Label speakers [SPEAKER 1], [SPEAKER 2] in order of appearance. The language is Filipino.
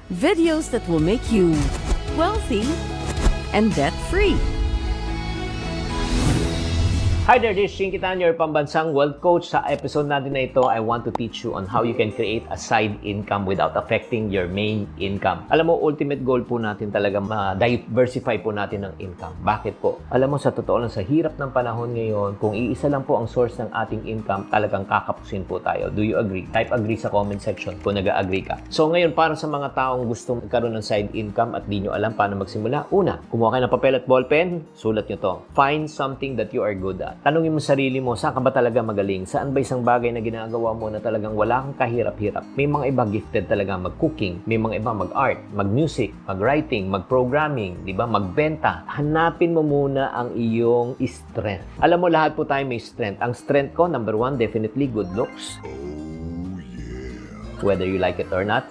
[SPEAKER 1] Videos that will make you wealthy and debt-free.
[SPEAKER 2] Hi there, this is Shinky Tan, your pambansang wealth coach. Sa episode natin na ito, I want to teach you on how you can create a side income without affecting your main income. Alam mo, ultimate goal po natin talaga ma-diversify po natin ng income. Bakit po? Alam mo, sa totoo lang, sa hirap ng panahon ngayon, kung iisa lang po ang source ng ating income, talagang kakapusin po tayo. Do you agree? Type agree sa comment section kung nag-agree ka. So ngayon, para sa mga taong gustong magkaroon ng side income at di nyo alam paano magsimula, una, kumuha kayo ng papel at ballpen, sulat nyo to. Find something that you are good at. Tanungin mo sarili mo, saan ka ba talaga magaling? Saan ba isang bagay na ginagawa mo na talagang wala kang kahirap-hirap? May mga iba gifted talaga mag-cooking, may mga iba mag-art, mag-music, mag-writing, mag-programming, di ba? Magbenta. Hanapin mo muna ang iyong strength. Alam mo, lahat po tayo may strength. Ang strength ko, number one, definitely good looks. Whether you like it or not.